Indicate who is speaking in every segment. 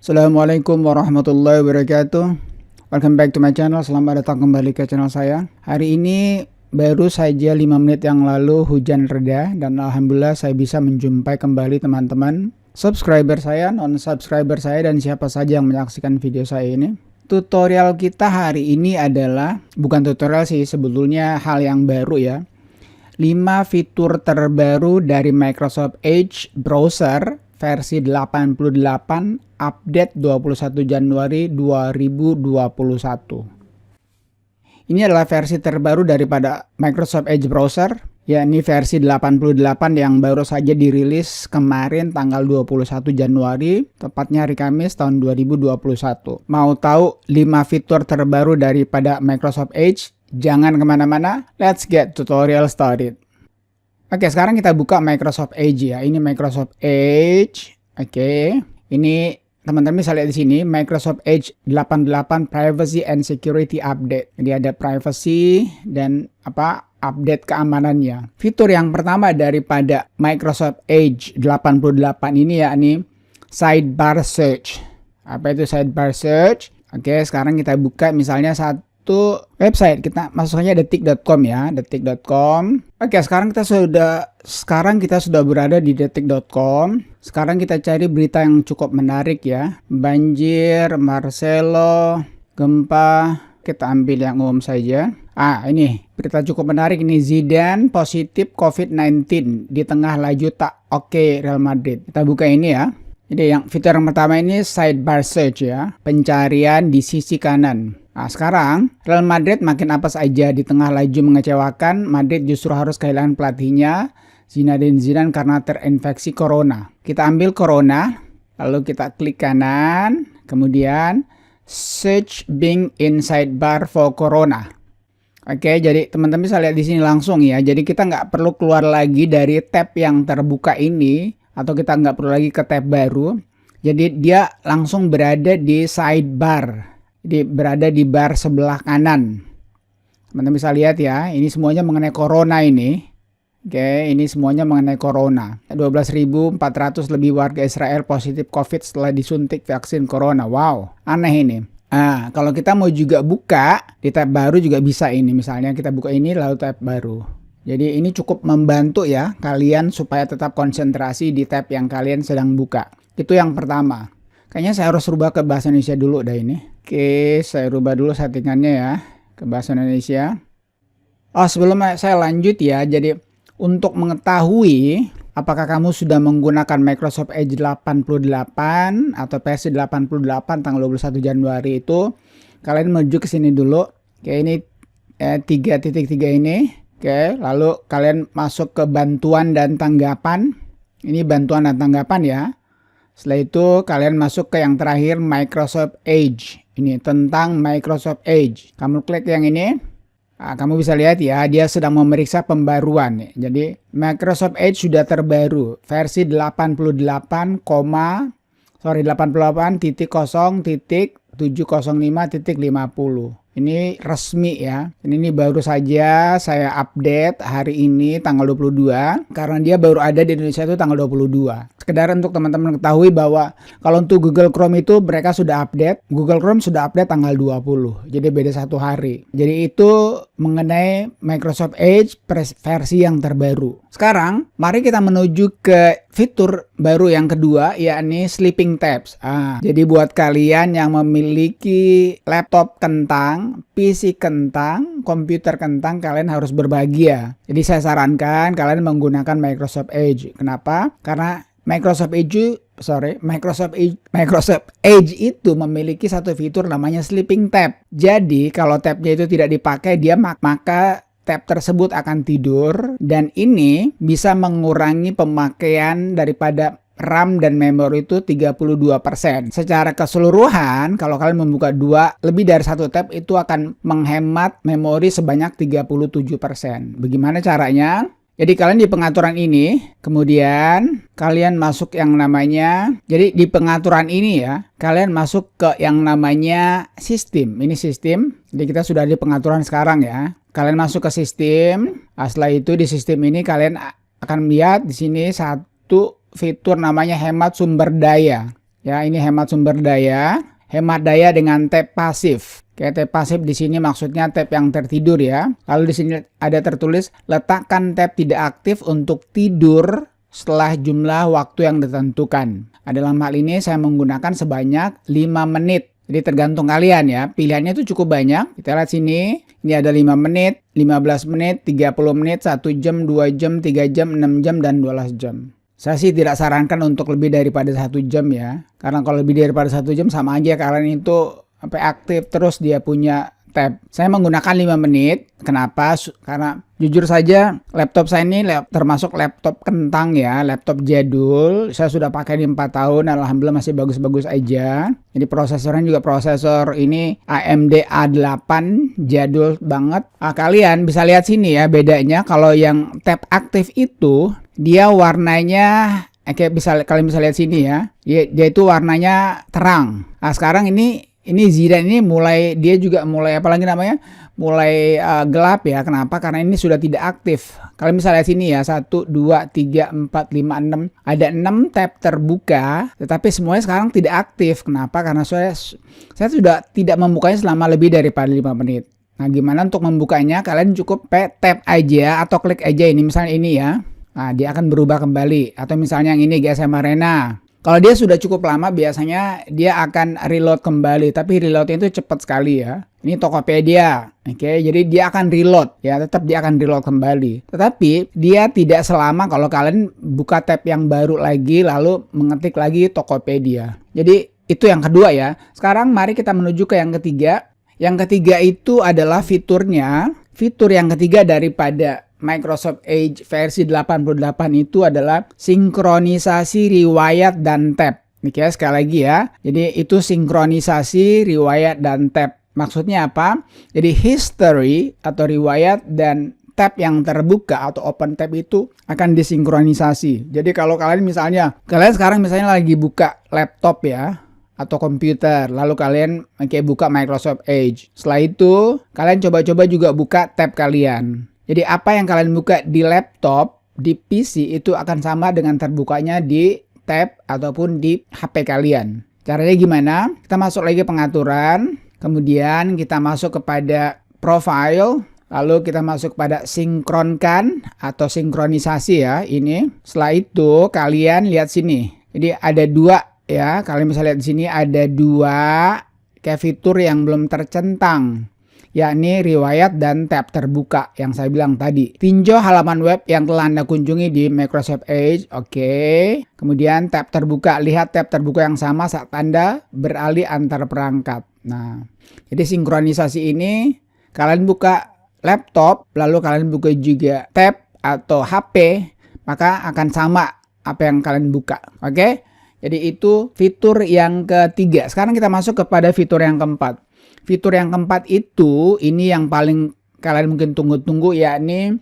Speaker 1: Assalamualaikum warahmatullahi wabarakatuh. Welcome back to my channel. Selamat datang kembali ke channel saya. Hari ini baru saja 5 menit yang lalu hujan reda dan alhamdulillah saya bisa menjumpai kembali teman-teman subscriber saya, non-subscriber saya, dan siapa saja yang menyaksikan video saya ini. Tutorial kita hari ini adalah, bukan tutorial sih, sebetulnya hal yang baru ya. 5 fitur terbaru dari Microsoft Edge Browser versi 88 update 21 Januari 2021. Ini adalah versi terbaru daripada Microsoft Edge Browser, yakni versi 88 yang baru saja dirilis kemarin tanggal 21 Januari, tepatnya hari Kamis tahun 2021. Mau tahu 5 fitur terbaru daripada Microsoft Edge? Jangan kemana-mana, let's get tutorial started. Oke, sekarang kita buka Microsoft Edge ya. Ini Microsoft Edge. Oke, ini teman-teman bisa lihat di sini Microsoft Edge 88 Privacy and Security Update. Jadi ada privacy dan update keamanannya. Fitur yang pertama daripada Microsoft Edge 88 ini yakni sidebar search. Apa itu sidebar search? Oke, sekarang kita buka misalnya satu website, kita masuknya detik.com ya, detik.com. Oke, sekarang kita sudah berada di detik.com. Sekarang kita cari berita yang cukup menarik ya. Banjir, Marcelo, gempa. Kita ambil yang umum saja. Ini berita cukup menarik ini. Zidane positif COVID-19 di tengah laju tak oke Real Madrid. Kita buka ini ya. Jadi yang fitur yang pertama ini sidebar search ya, pencarian di sisi kanan. Sekarang Real Madrid makin apes aja di tengah laju mengecewakan. Madrid justru harus kehilangan pelatihnya Zinedine Zidane karena terinfeksi corona. Kita ambil corona, lalu kita klik kanan, kemudian search Bing in sidebar for corona. Oke, jadi teman-teman bisa lihat di sini langsung ya. Jadi kita nggak perlu keluar lagi dari tab yang terbuka ini, atau kita nggak perlu lagi ke tab baru. Jadi dia langsung berada di sidebar. Jadi berada di bar sebelah kanan. Teman-teman bisa lihat ya, ini semuanya mengenai corona ini. Oke, ini semuanya mengenai corona. 12.400 lebih warga Israel positif COVID setelah disuntik vaksin corona. Wow, aneh ini. Kalau kita mau juga buka di tab baru juga bisa ini. Misalnya kita buka ini lalu tab baru. Jadi ini cukup membantu ya kalian supaya tetap konsentrasi di tab yang kalian sedang buka. Itu yang pertama. Kayaknya saya harus rubah ke bahasa Indonesia dulu dah ini. Oke, saya rubah dulu settingannya ya ke bahasa Indonesia. Sebelum saya lanjut ya, jadi untuk mengetahui apakah kamu sudah menggunakan Microsoft Edge 88 atau versi 88 tanggal 21 Januari itu, kalian menuju ke sini dulu. Oke, ini 3.3 ini. Oke, lalu kalian masuk ke bantuan dan tanggapan. Ini bantuan dan tanggapan ya. Setelah itu kalian masuk ke yang terakhir Microsoft Edge. Ini tentang Microsoft Edge. Kamu klik yang ini. Kamu bisa lihat ya, dia sedang memeriksa pembaruan. Jadi Microsoft Edge sudah terbaru versi 88.0.705.50. Ini resmi ya. Ini baru saja saya update hari ini tanggal 22 karena dia baru ada di Indonesia itu tanggal 22. Sekedar untuk teman-teman ketahui bahwa kalau untuk Google Chrome itu mereka sudah update. Google Chrome sudah update tanggal 20. Jadi beda 1 hari. Jadi itu mengenai Microsoft Edge versi yang terbaru. Sekarang mari kita menuju ke fitur baru yang kedua, yakni sleeping tabs. Jadi buat kalian yang memiliki laptop kentang, PC kentang, komputer kentang, kalian harus berbahagia. Jadi saya sarankan kalian menggunakan Microsoft Edge. Kenapa? Karena Microsoft Edge itu memiliki satu fitur namanya sleeping tab. Jadi kalau tabnya itu tidak dipakai, maka tab tersebut akan tidur, dan ini bisa mengurangi pemakaian daripada RAM dan memori itu 32%. Secara keseluruhan, kalau kalian membuka lebih dari satu tab, itu akan menghemat memori sebanyak 37%. Bagaimana caranya? Jadi kalian di pengaturan ini, kemudian kalian masuk yang namanya, jadi di pengaturan ini ya, kalian masuk ke yang namanya sistem. Ini sistem, jadi kita sudah di pengaturan sekarang ya. Kalian masuk ke sistem, setelah itu di sistem ini kalian akan lihat di sini satu fitur namanya hemat sumber daya. Ya, ini hemat sumber daya. Hemat daya dengan tab pasif. Oke, tab pasif di sini maksudnya tab yang tertidur ya. Lalu di sini ada tertulis letakkan tab tidak aktif untuk tidur setelah jumlah waktu yang ditentukan. Dalam hal ini saya menggunakan sebanyak 5 menit. Jadi tergantung kalian ya. Pilihannya itu cukup banyak. Kita lihat sini. Ini ada 5 menit, 15 menit, 30 menit, 1 jam, 2 jam, 3 jam, 6 jam, dan 12 jam. Saya sih tidak sarankan untuk lebih daripada 1 jam ya. Karena kalau lebih daripada 1 jam sama aja kalian itu sampai aktif terus dia punya tab. Saya menggunakan 5 menit. Kenapa? Karena jujur saja laptop saya ini termasuk laptop kentang ya. Laptop jadul. Saya sudah pakai ini 4 tahun. Alhamdulillah masih bagus-bagus aja. Jadi prosesornya juga prosesor ini AMD A8. Jadul banget. Kalian bisa lihat sini ya bedanya. Kalau yang tab aktif itu dia warnanya kalian bisa lihat sini ya. Dia itu warnanya terang. Nah, sekarang ini Zidane ini dia juga mulai apalagi namanya? Mulai gelap ya. Kenapa? Karena ini sudah tidak aktif. Kalian bisa lihat sini ya. 1 2 3 4 5 6. Ada 6 tab terbuka, tetapi semuanya sekarang tidak aktif. Kenapa? Karena saya sudah tidak membukanya selama lebih daripada 5 menit. Nah, gimana untuk membukanya? Kalian cukup tap aja atau klik aja ini misalnya ini ya. Nah, dia akan berubah kembali. Atau misalnya yang ini GSM Arena. Kalau dia sudah cukup lama, biasanya dia akan reload kembali. Tapi reloadnya itu cepat sekali ya. Ini Tokopedia. Oke, jadi dia akan reload. Ya, tetap dia akan reload kembali. Tetapi dia tidak selama kalau kalian buka tab yang baru lagi, lalu mengetik lagi Tokopedia. Jadi itu yang kedua ya. Sekarang mari kita menuju ke yang ketiga. Yang ketiga itu adalah fiturnya. Fitur yang ketiga daripada Microsoft Edge versi 88 itu adalah sinkronisasi riwayat dan tab. Oke, sekali lagi ya. Jadi itu sinkronisasi riwayat dan tab. Maksudnya apa? Jadi history atau riwayat dan tab yang terbuka atau open tab itu akan disinkronisasi. Jadi kalau kalian sekarang lagi buka laptop ya atau komputer, lalu kalian buka Microsoft Edge. Setelah itu kalian coba-coba juga buka tab kalian. Jadi apa yang kalian buka di laptop, di PC itu akan sama dengan terbukanya di tab ataupun di HP kalian. Caranya gimana? Kita masuk lagi pengaturan, kemudian kita masuk kepada profile, lalu kita masuk pada sinkronkan atau sinkronisasi ya ini. Setelah itu kalian lihat sini. Jadi ada 2 ya, kalian bisa lihat di sini ada 2 fitur yang belum tercentang. Yakni riwayat dan tab terbuka yang saya bilang tadi. Tinjau halaman web yang telah Anda kunjungi di Microsoft Edge. Oke. Kemudian tab terbuka. Lihat tab terbuka yang sama saat Anda beralih antar perangkat. Nah, jadi sinkronisasi ini kalian buka laptop, lalu kalian buka juga tab atau HP, maka akan sama apa yang kalian buka. Oke. Jadi itu fitur yang ketiga. Sekarang kita masuk kepada fitur yang keempat. Fitur yang keempat itu, ini yang paling kalian mungkin tunggu-tunggu, yakni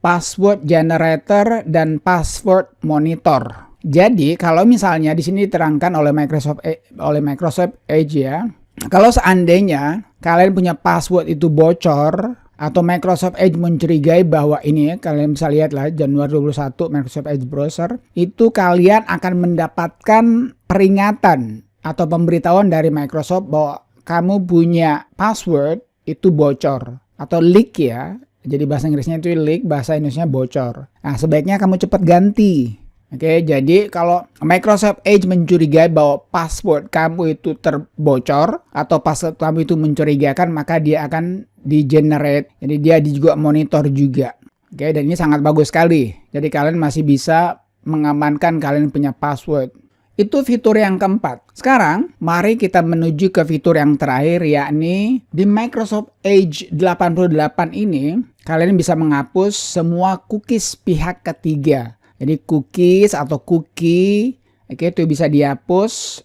Speaker 1: password generator dan password monitor. Jadi kalau misalnya di sini diterangkan oleh Microsoft Edge ya, kalau seandainya kalian punya password itu bocor atau Microsoft Edge mencurigai bahwa ini, kalian bisa lihat lah Januari 21 Microsoft Edge browser, itu kalian akan mendapatkan peringatan atau pemberitahuan dari Microsoft bahwa kamu punya password itu bocor atau leak ya. Jadi bahasa Inggrisnya itu leak, bahasa Indonesia bocor. Nah, sebaiknya kamu cepat ganti. Oke, jadi kalau Microsoft Edge mencurigai bahwa password kamu itu terbocor atau password kamu itu mencurigakan, maka dia akan di-generate. Jadi dia juga monitor juga. Oke, dan ini sangat bagus sekali. Jadi kalian masih bisa mengamankan kalian punya password. Itu fitur yang keempat. Sekarang, mari kita menuju ke fitur yang terakhir, yakni di Microsoft Edge 88 ini, kalian bisa menghapus semua cookies pihak ketiga. Jadi cookies atau cookie, itu bisa dihapus,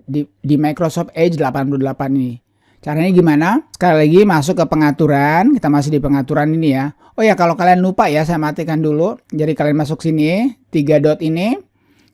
Speaker 1: di Microsoft Edge 88 ini. Caranya gimana? Sekali lagi masuk ke pengaturan, kita masih di pengaturan ini ya. Oh ya, kalau kalian lupa ya, saya matikan dulu. Jadi kalian masuk sini, 3 dot ini.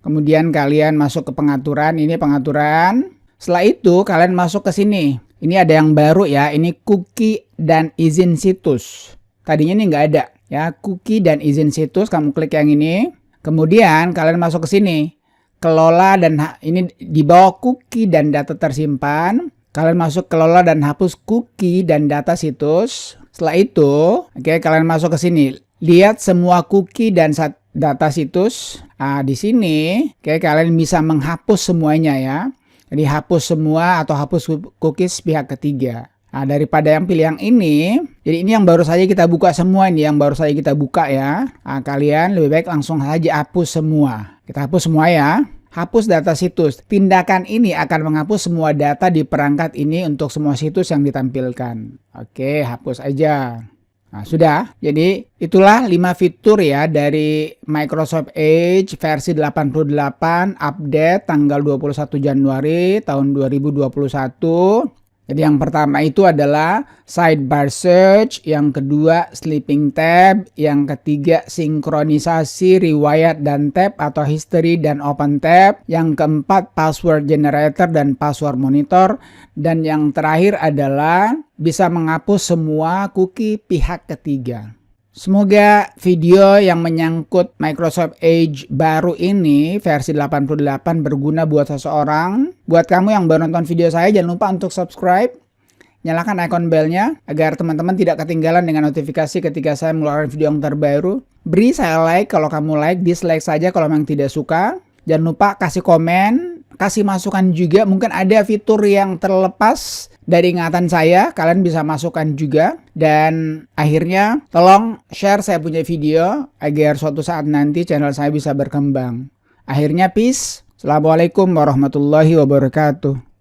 Speaker 1: Kemudian kalian masuk ke pengaturan, ini pengaturan. Setelah itu kalian masuk ke sini. Ini ada yang baru ya, ini cookie dan izin situs. Tadinya ini nggak ada ya, cookie dan izin situs, kamu klik yang ini. Kemudian kalian masuk ke sini. kelola dan ini di bawah cookie dan data tersimpan. Kalian masuk kelola dan hapus cookie dan data situs. Setelah itu, kalian masuk ke sini. Lihat semua cookie dan data situs. Di sini, kalian bisa menghapus semuanya ya. Jadi hapus semua atau hapus cookies pihak ketiga. Daripada yang pilih yang ini, jadi ini yang baru saja kita buka semua ini, yang baru saja kita buka ya. Kalian lebih baik langsung saja hapus semua. Kita hapus semua ya. Hapus data situs. Tindakan ini akan menghapus semua data di perangkat ini untuk semua situs yang ditampilkan. Oke, hapus aja. Sudah. Jadi itulah 5 fitur ya dari Microsoft Edge versi 88 update tanggal 21 Januari tahun 2021. Jadi yang pertama itu adalah sidebar search, yang kedua sleeping tab, yang ketiga sinkronisasi riwayat dan tab atau history dan open tab, yang keempat password generator dan password monitor, dan yang terakhir adalah bisa menghapus semua cookie pihak ketiga. Semoga video yang menyangkut Microsoft Edge baru ini versi 88 berguna buat seseorang. Buat kamu yang baru nonton video saya, jangan lupa untuk subscribe, nyalakan icon belnya agar teman-teman tidak ketinggalan dengan notifikasi ketika saya mengeluarkan video yang terbaru. Beri saya like kalau kamu like, dislike saja kalau memang tidak suka. Jangan lupa kasih komen, kasih masukan juga. Mungkin ada fitur yang terlepas dari ingatan saya, kalian bisa masukkan juga. Dan akhirnya tolong share saya punya video agar suatu saat nanti channel saya bisa berkembang. Akhirnya peace. Assalamualaikum warahmatullahi wabarakatuh.